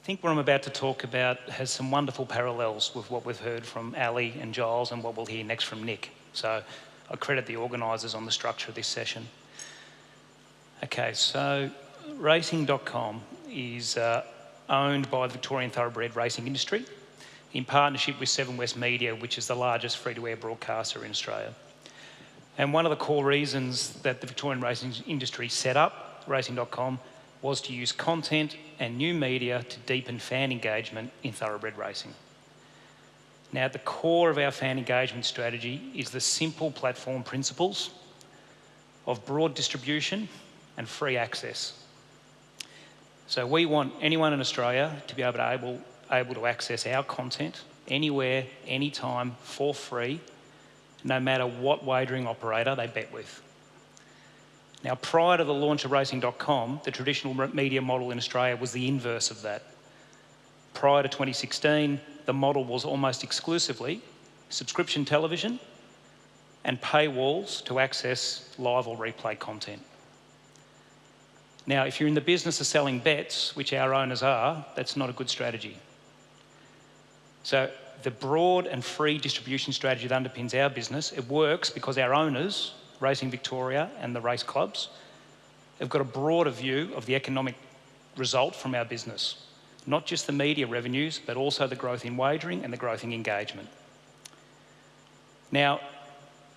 think what I'm about to talk about has some wonderful parallels with what we've heard from Ali and Giles and what we'll hear next from Nick. So I credit the organisers on the structure of this session. Okay, so racing.com is owned by the Victorian thoroughbred racing industry in partnership with Seven West Media, which is the largest free-to-air broadcaster in Australia. And one of the core reasons that the Victorian racing industry set up racing.com was to use content and new media to deepen fan engagement in thoroughbred racing. Now, at the core of our fan engagement strategy is the simple platform principles of broad distribution and free access. So we want anyone in Australia to be able to access our content anywhere, anytime, for free, no matter what wagering operator they bet with. Now, prior to the launch of racing.com, the traditional media model in Australia was the inverse of that. Prior to 2016, the model was almost exclusively subscription television and paywalls to access live or replay content. Now, if you're in the business of selling bets, which our owners are, that's not a good strategy. So the broad and free distribution strategy that underpins our business, it works because our owners, Racing Victoria and the race clubs, have got a broader view of the economic result from our business. Not just the media revenues, but also the growth in wagering and the growth in engagement. Now,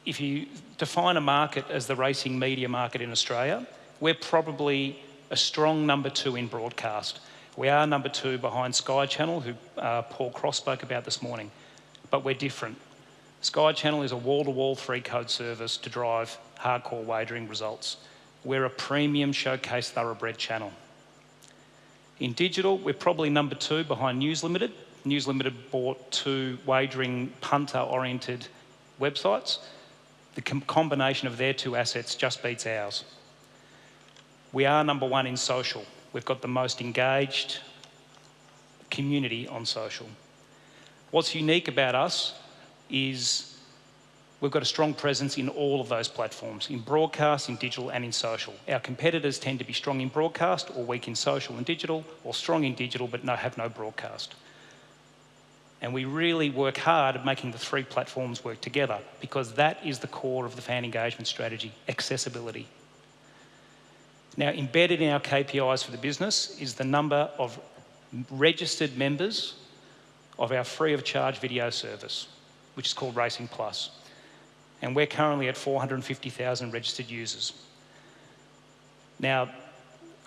if you define a market as the racing media market in Australia, we're probably a strong number 2 in broadcast. We are number 2 behind Sky Channel, who Paul Cross spoke about this morning, but we're different. Sky Channel is a wall-to-wall three-code service to drive hardcore wagering results. We're a premium showcase thoroughbred channel. In digital, we're probably number 2 behind News Limited. News Limited bought 2 wagering punter-oriented websites. The combination of their 2 assets just beats ours. We are number 1 in social. We've got the most engaged community on social. What's unique about us is we've got a strong presence in all of those platforms, in broadcast, in digital and in social. Our competitors tend to be strong in broadcast or weak in social and digital, or strong in digital but have no broadcast. And we really work hard at making the 3 platforms work together because that is the core of the fan engagement strategy, accessibility. Now, embedded in our KPIs for the business is the number of registered members of our free of charge video service, which is called Racing Plus. And we're currently at 450,000 registered users. Now,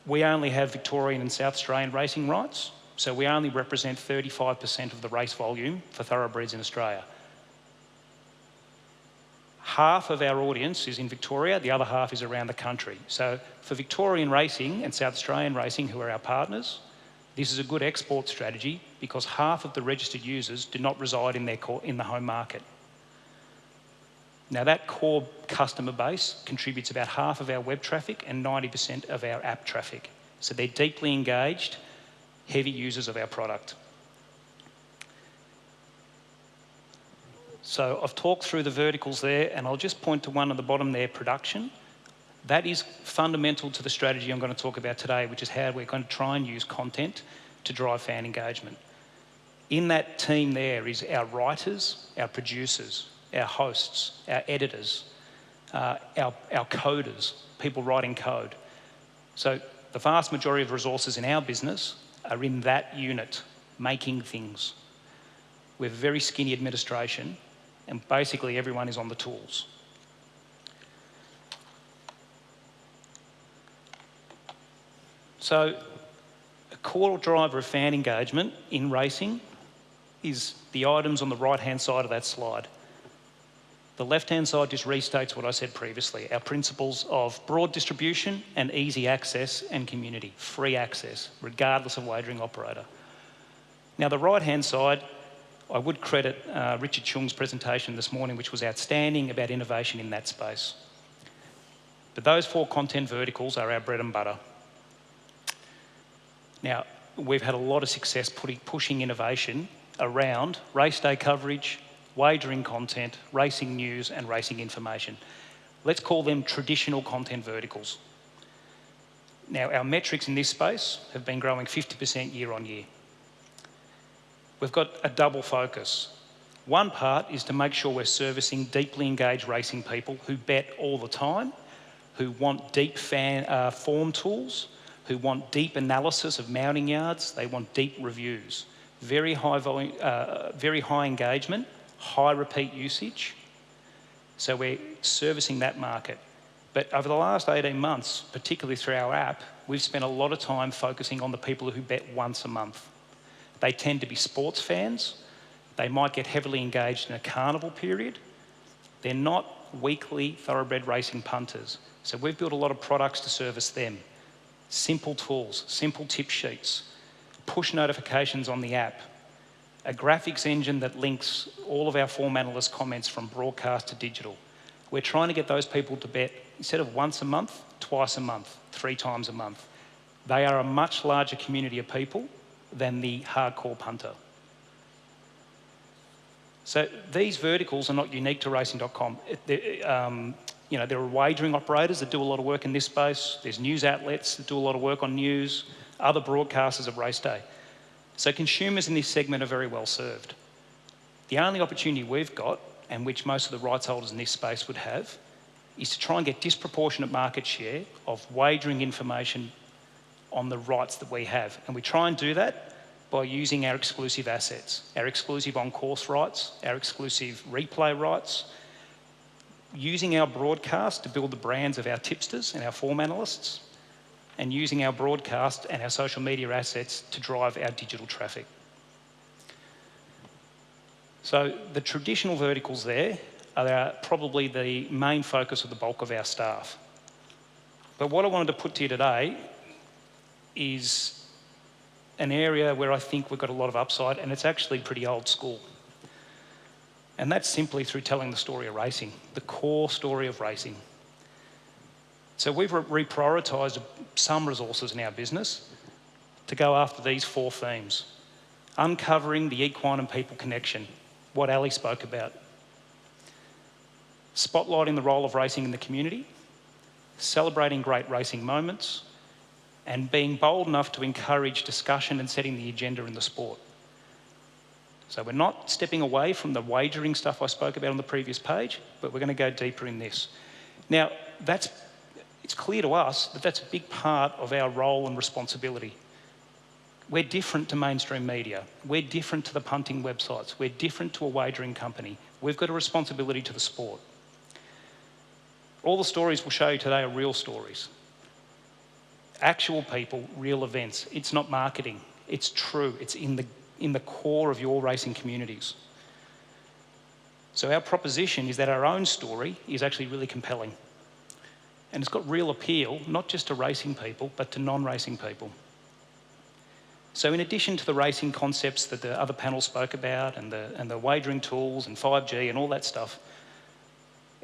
we only have Victorian and South Australian racing rights, so we only represent 35% of the race volume for thoroughbreds in Australia. Half of our audience is in Victoria, the other half is around the country. So for Victorian racing and South Australian racing, who are our partners, this is a good export strategy because half of the registered users do not reside in the home market. Now, that core customer base contributes about half of our web traffic and 90% of our app traffic. So they're deeply engaged, heavy users of our product. So I've talked through the verticals there, and I'll just point to one at the bottom there, production. That is fundamental to the strategy I'm going to talk about today, which is how we're going to try and use content to drive fan engagement. In that team there is our writers, our producers, our hosts, our editors, our coders, people writing code. So the vast majority of resources in our business are in that unit, making things. We're very skinny administration, and basically everyone is on the tools. So a core driver of fan engagement in racing is the items on the right-hand side of that slide. The left-hand side just restates what I said previously, our principles of broad distribution and easy access and community, free access, regardless of wagering operator. Now, the right-hand side, I would credit Richard Chung's presentation this morning, which was outstanding about innovation in that space. But those 4 content verticals are our bread and butter. Now, we've had a lot of success pushing innovation around race day coverage, wagering content, racing news and racing information. Let's call them traditional content verticals. Now, our metrics in this space have been growing 50% year on year. we've got a double focus. One part is to make sure we're servicing deeply engaged racing people who bet all the time, who want deep form tools, who want deep analysis of mounting yards, they want deep reviews. Very high volume, very high engagement, high repeat usage. So we're servicing that market. But over the last 18 months, particularly through our app, we've spent a lot of time focusing on the people who bet once a month. They tend to be sports fans. They might get heavily engaged in a carnival period. They're not weekly thoroughbred racing punters. So we've built a lot of products to service them. Simple tools, simple tip sheets, push notifications on the app, a graphics engine that links all of our form analyst comments from broadcast to digital. We're trying to get those people to bet, instead of once a month, twice a month, 3 times a month. They are a much larger community of people than the hardcore punter. So these verticals are not unique to racing.com. You know, there are wagering operators that do a lot of work in this space. There's news outlets that do a lot of work on news, other broadcasters of race day. So consumers in this segment are very well served. The only opportunity we've got, and which most of the rights holders in this space would have, is to try and get disproportionate market share of wagering information on the rights that we have. And we try and do that by using our exclusive assets, our exclusive on-course rights, our exclusive replay rights, using our broadcast to build the brands of our tipsters and our form analysts, and using our broadcast and our social media assets to drive our digital traffic. So the traditional verticals there are probably the main focus of the bulk of our staff. But what I wanted to put to you today is an area where I think we've got a lot of upside, and it's actually pretty old school. And that's simply through telling the story of racing, the core story of racing. So we've reprioritised some resources in our business to go after these 4 themes. Uncovering the equine and people connection, what Ali spoke about. Spotlighting the role of racing in the community, celebrating great racing moments, and being bold enough to encourage discussion and setting the agenda in the sport. So we're not stepping away from the wagering stuff I spoke about on the previous page, but we're going to go deeper in this. Now, it's clear to us that that's a big part of our role and responsibility. We're different to mainstream media. We're different to the punting websites. We're different to a wagering company. We've got a responsibility to the sport. All the stories we'll show you today are real stories. Actual people, real events. It's not marketing. It's true. It's in the core of your racing communities. So our proposition is that our own story is actually really compelling. And it's got real appeal, not just to racing people, but to non-racing people. So in addition to the racing concepts that the other panel spoke about and the wagering tools and 5G and all that stuff,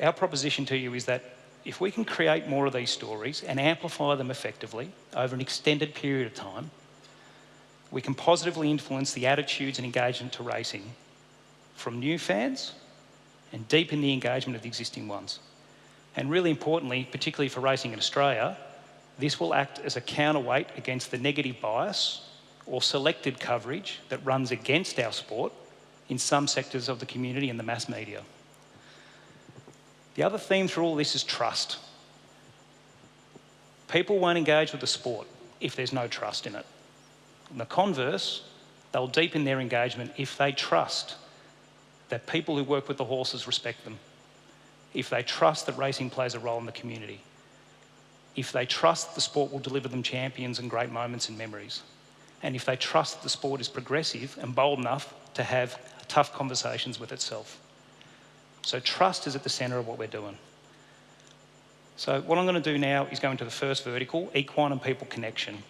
our proposition to you is that if we can create more of these stories and amplify them effectively over an extended period of time, we can positively influence the attitudes and engagement to racing from new fans and deepen the engagement of the existing ones. And really importantly, particularly for racing in Australia, this will act as a counterweight against the negative bias or selected coverage that runs against our sport in some sectors of the community and the mass media. The other theme through all this is trust. People won't engage with the sport if there's no trust in it. And the converse, they'll deepen their engagement if they trust that people who work with the horses respect them, if they trust that racing plays a role in the community, if they trust the sport will deliver them champions and great moments and memories, and if they trust that the sport is progressive and bold enough to have tough conversations with itself. So trust is at the centre of what we're doing. So what I'm going to do now is go into the first vertical, equine and people connection.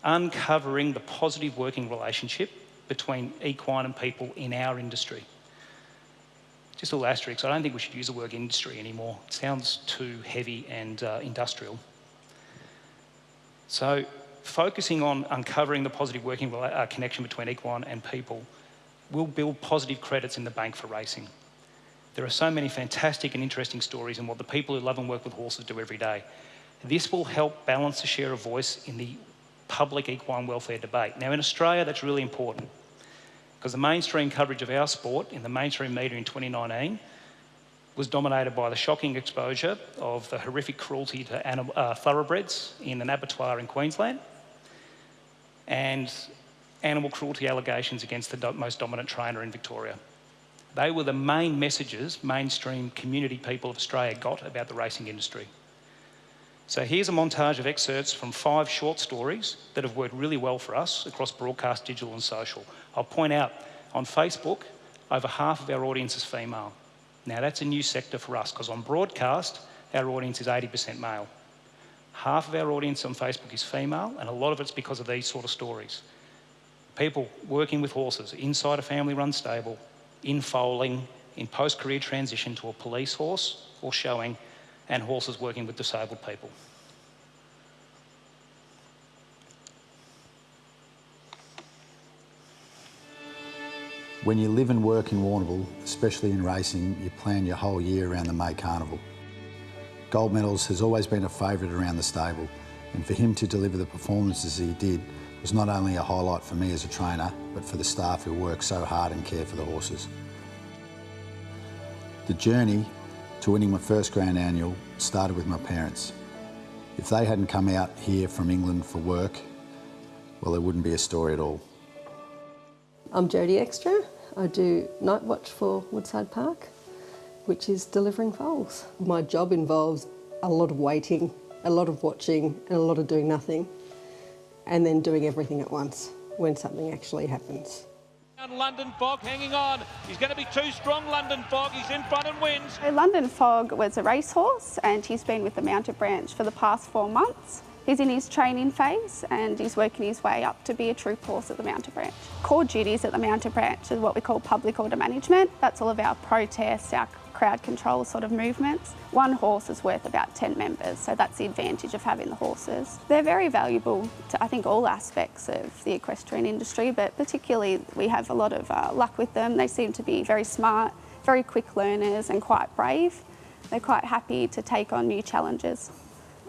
Uncovering the positive working relationship between equine and people in our industry. Just a little asterisk, I don't think we should use the word industry anymore. It sounds too heavy and industrial. So focusing on uncovering the positive working connection between equine and people will build positive credits in the bank for racing. There are so many fantastic and interesting stories in what the people who love and work with horses do every day. This will help balance the share of voice in the public equine welfare debate. Now in Australia, that's really important. because the mainstream coverage of our sport in the mainstream media in 2019 was dominated by the shocking exposure of the horrific cruelty to thoroughbreds in an abattoir in Queensland and animal cruelty allegations against the most dominant trainer in Victoria. They were the main messages mainstream community people of Australia got about the racing industry. So here's a montage of excerpts from 5 short stories that have worked really well for us across broadcast, digital and social. I'll point out, on Facebook, over half of our audience is female. Now that's a new sector for us, because on broadcast, our audience is 80% male. Half of our audience on Facebook is female, and a lot of it's because of these sort of stories. People working with horses inside a family-run stable, in foaling, in post-career transition to a police horse or showing, and horses working with disabled people. When you live and work in Warrnambool, especially in racing, you plan your whole year around the May Carnival. Gold medals has always been a favourite around the stable, and for him to deliver the performances he did was not only a highlight for me as a trainer, but for the staff who work so hard and care for the horses. The journey to winning my first Grand Annual started with my parents. If they hadn't come out here from England for work, well, there wouldn't be a story at all. I'm Jodie Extra. I do night watch for Woodside Park, which is delivering foals. My job involves a lot of waiting, a lot of watching and a lot of doing nothing, and then doing everything at once when something actually happens. London Fog hanging on. He's going to be too strong, London Fog. He's in front and wins. London Fog was a racehorse and he's been with the Mounted Branch for the past 4 months. He's in his training phase and he's working his way up to be a troop horse at the Mounted Branch. Core duties at the Mounted Branch is what we call public order management. That's all of our protests, our crowd control sort of movements. One horse is worth about 10 members, so that's the advantage of having the horses. They're very valuable to, I think, all aspects of the equestrian industry, but particularly we have a lot of luck with them. They seem to be very smart, very quick learners and quite brave. They're quite happy to take on new challenges.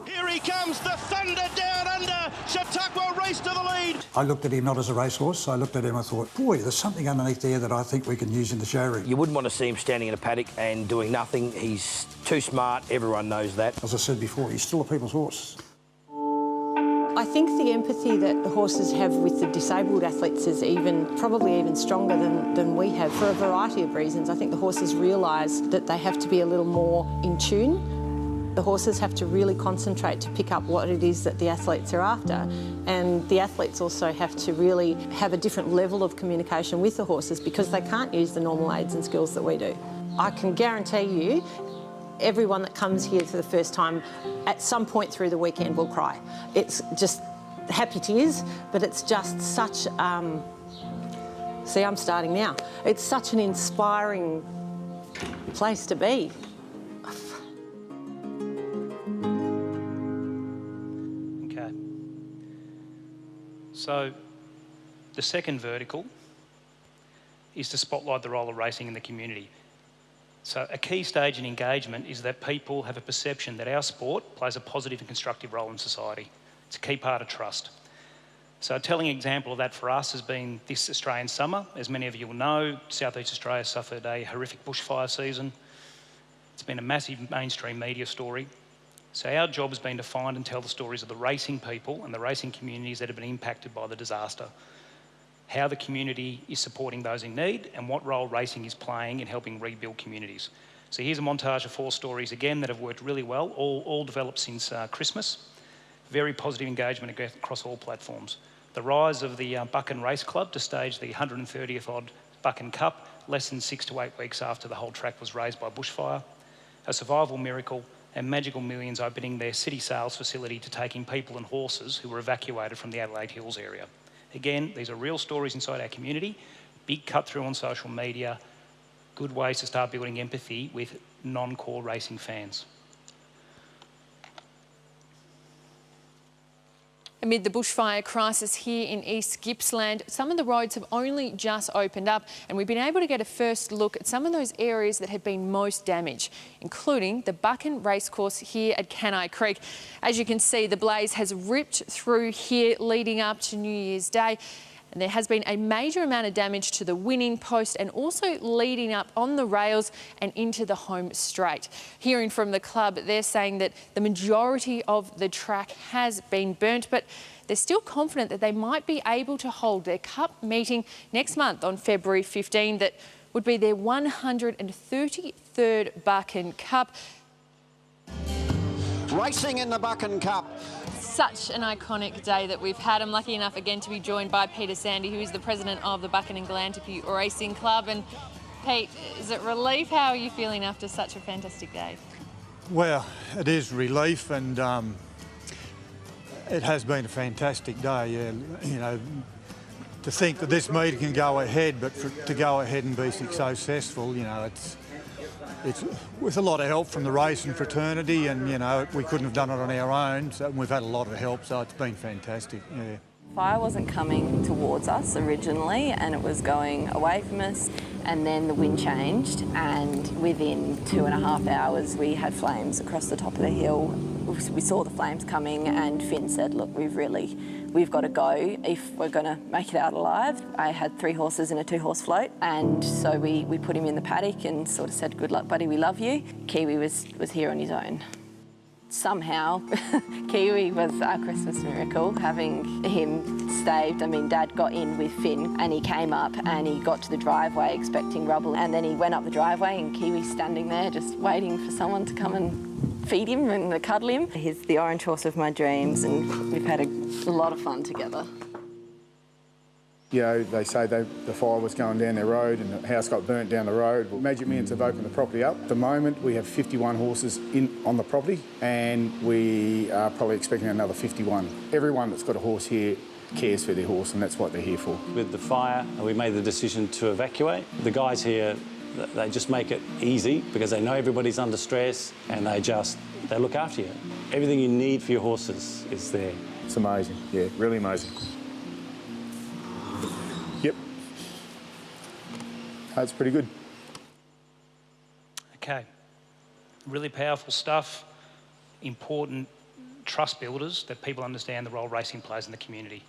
Here he comes, the Thunder down under. Chautauqua race to the lead. I looked at him not as a racehorse. I looked at him and thought, boy, there's something underneath there that I think we can use in the showroom. You wouldn't want to see him standing in a paddock and doing nothing. He's too smart. Everyone knows that. As I said before, he's still a people's horse. I think the empathy that the horses have with the disabled athletes is probably even stronger than we have for a variety of reasons. I think the horses realise that they have to be a little more in tune. The horses have to really concentrate to pick up what it is that the athletes are after, and the athletes also have to really have a different level of communication with the horses because they can't use the normal aids and skills that we do. I can guarantee you, everyone that comes here for the first time, at some point through the weekend will cry. It's just happy tears, but it's just such, see, I'm starting now. It's such an inspiring place to be. So the second vertical is to spotlight the role of racing in the community. So a key stage in engagement is that people have a perception that our sport plays a positive and constructive role in society. It's a key part of trust. So a telling example of that for us has been this Australian summer. As many of you will know, South East Australia suffered a horrific bushfire season. It's been a massive mainstream media story. So our job has been to find and tell the stories of the racing people and the racing communities that have been impacted by the disaster, how the community is supporting those in need and what role racing is playing in helping rebuild communities. So here's a montage of 4 stories again that have worked really well, all developed since Christmas. Very positive engagement across all platforms. The rise of the Buchan Race Club to stage the 130th odd Buchan Cup less than 6 to 8 weeks after the whole track was razed by bushfire. A survival miracle, and Magical Millions opening their city sales facility to take in people and horses who were evacuated from the Adelaide Hills area. Again, these are real stories inside our community, big cut through on social media, good ways to start building empathy with non-core racing fans. Amid the bushfire crisis here in East Gippsland, some of the roads have only just opened up and we've been able to get a first look at some of those areas that have been most damaged, including the Buchan Racecourse here at Canai Creek. As you can see, the blaze has ripped through here leading up to New Year's Day. And there has been a major amount of damage to the winning post and also leading up on the rails and into the home straight. Hearing from the club, they're saying that the majority of the track has been burnt, but they're still confident that they might be able to hold their cup meeting next month on February 15. That would be their 133rd Buchan Cup. Racing in the Buchan Cup. Such an iconic day that we've had. I'm lucky enough again to be joined by Peter Sandy, who is the president of the Buchan and Galantapu Racing Club. And Pete, is it relief? How are you feeling after such a fantastic day? Well, it is relief, and it has been a fantastic day. Yeah, you know, to think that this meeting can go ahead, but to go ahead and be so successful, you know, it's with a lot of help from the racing fraternity, and you know, we couldn't have done it on our own, so we've had a lot of help, so it's been fantastic. Yeah. Fire wasn't coming towards us originally, and it was going away from us, and then the wind changed, and within 2.5 hours we had flames across the top of the hill. We saw the flames coming, and Finn said, look, we've got to go if we're going to make it out alive. I had 3 horses in a 2-horse float, and so we put him in the paddock and sort of said, good luck, buddy, we love you. Kiwi was here on his own. Somehow, Kiwi was our Christmas miracle, having him staved. I mean, Dad got in with Finn and he came up and he got to the driveway expecting rubble, and then he went up the driveway and Kiwi's standing there just waiting for someone to come and feed him and cuddle him. He's the orange horse of my dreams, and we've had a lot of fun together. You know, they say the fire was going down their road and the house got burnt down the road. Well, Magic Millions have opened the property up. At the moment, we have 51 horses on the property, and we are probably expecting another 51. Everyone that's got a horse here cares for their horse, and that's what they're here for. With the fire, we made the decision to evacuate. The guys here, they just make it easy because they know everybody's under stress, and they look after you. Everything you need for your horses is there. It's amazing, yeah, really amazing. Yep. That's pretty good. Okay. Really powerful stuff. Important trust builders that people understand the role racing plays in the community.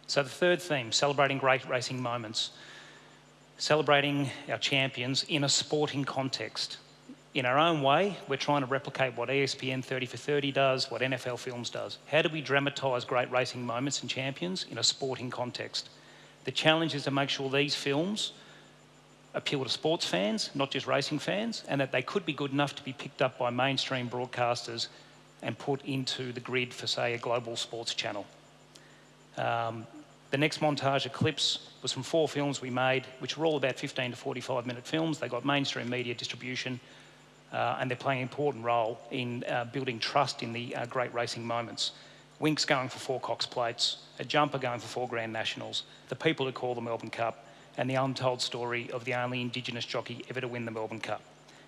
So the third theme, celebrating great racing moments. Celebrating our champions in a sporting context. In our own way, we're trying to replicate what ESPN 30 for 30 does, what NFL Films does. How do we dramatise great racing moments and champions in a sporting context? The challenge is to make sure these films appeal to sports fans, not just racing fans, and that they could be good enough to be picked up by mainstream broadcasters and put into the grid for, say, a global sports channel. The next montage of clips was from 4 films we made, which were all about 15 to 45-minute films. They got mainstream media distribution, and they're playing an important role in building trust in the great racing moments. Winks going for 4 Cox plates, a jumper going for 4 Grand Nationals, the people who call the Melbourne Cup, and the untold story of the only Indigenous jockey ever to win the Melbourne Cup.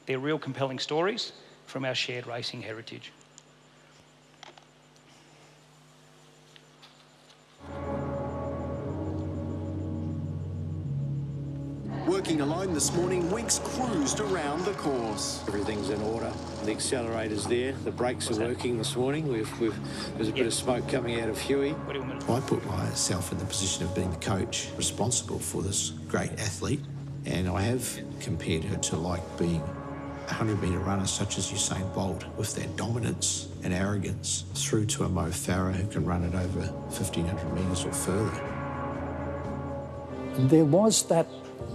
They're real compelling stories from our shared racing heritage. Working alone this morning, Winks cruised around the course. Everything's in order. The accelerator's there. The brakes are working this morning. There's a bit of smoke coming out of Huey. I put myself in the position of being the coach responsible for this great athlete, and I have compared her to like being a 100-metre runner such as Usain Bolt, with their dominance and arrogance, through to a Mo Farah who can run it over 1,500 metres or further. There was that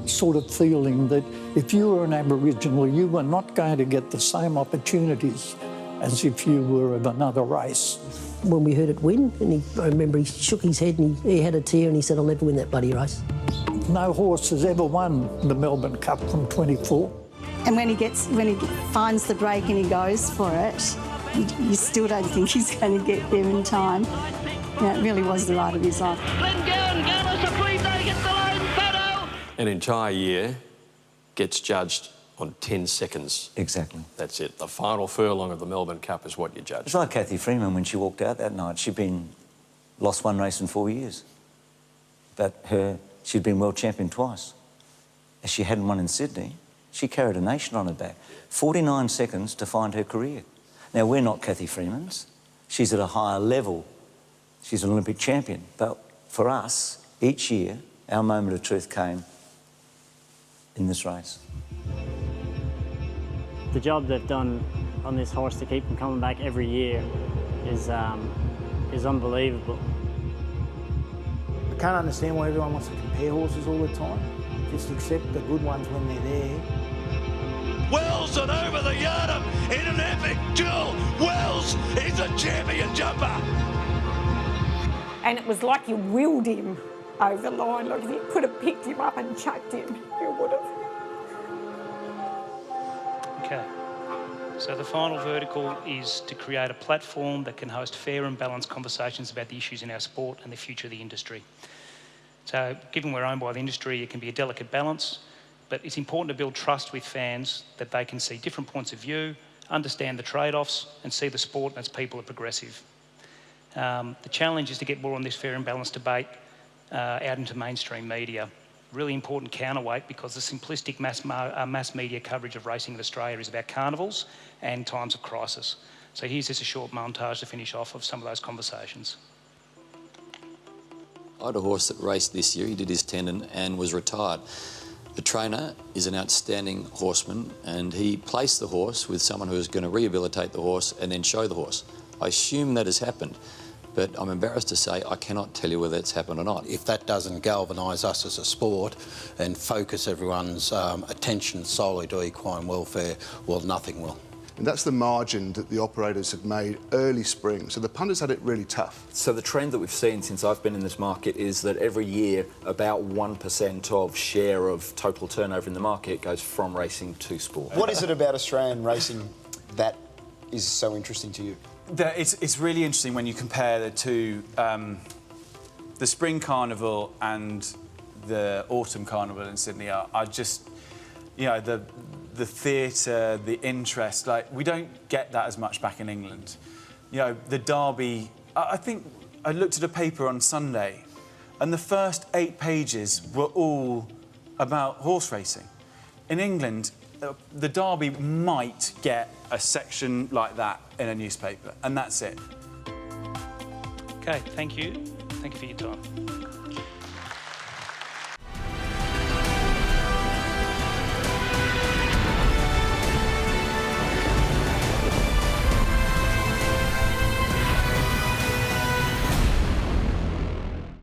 sort of feeling that if you were an Aboriginal, you were not going to get the same opportunities as if you were of another race. When we heard it win, and I remember he shook his head and he had a tear and he said, I'll never win that bloody race. No horse has ever won the Melbourne Cup from 24. And when he finds the break and he goes for it, you still don't think he's going to get there in time. Yeah, it really was the ride of his life. An entire year gets judged on 10 seconds. Exactly. That's it. The final furlong of the Melbourne Cup is what you judge. It's like Cathy Freeman when she walked out that night. She'd lost 1 race in 4 years. But she'd been world champion twice. As she hadn't won in Sydney, she carried a nation on her back. 49 seconds to find her career. Now, we're not Cathy Freemans. She's at a higher level. She's an Olympic champion. But for us, Each year, our moment of truth came in this race. The job they've done on this horse to keep him coming back every year is unbelievable. I can't understand why everyone wants to compare horses all the time. Just accept the good ones when they're there. Wells and over the yardum in an epic duel. Wells is a champion jumper. And it was like you willed him over the line. Like if you could have picked him up and chucked him, you would have. Okay. So the final vertical is to create a platform that can host fair and balanced conversations about the issues in our sport and the future of the industry. So given we're owned by the industry, it can be a delicate balance, but it's important to build trust with fans that they can see different points of view, understand the trade-offs and see the sport and its people are progressive. The challenge is to get more on this fair and balanced debate out into mainstream media. Really important counterweight because the simplistic mass media coverage of racing in Australia is about carnivals and times of crisis. So here's just a short montage to finish off of some of those conversations. I had a horse that raced this year. He did his tendon and was retired. The trainer is an outstanding horseman and he placed the horse with someone who is going to rehabilitate the horse and then show the horse. I assume that has happened, but I'm embarrassed to say I cannot tell you whether it's happened or not. If that doesn't galvanise us as a sport and focus everyone's attention solely to equine welfare, well, nothing will. And that's the margin that the operators have made early spring. So the punters had it really tough. So the trend that we've seen since I've been in this market is that every year about 1% of share of total turnover in the market goes from racing to sport. What is it about Australian racing that is so interesting to you? It's really interesting when you compare the two, the Spring Carnival and the Autumn Carnival in Sydney are just, you know, the theatre, the interest, like, we don't get that as much back in England. You know, the Derby, I think I looked at a paper on Sunday and the first 8 pages were all about horse racing. In England, the Derby might get a section like that in a newspaper, and that's it. Okay, thank you. Thank you for your time.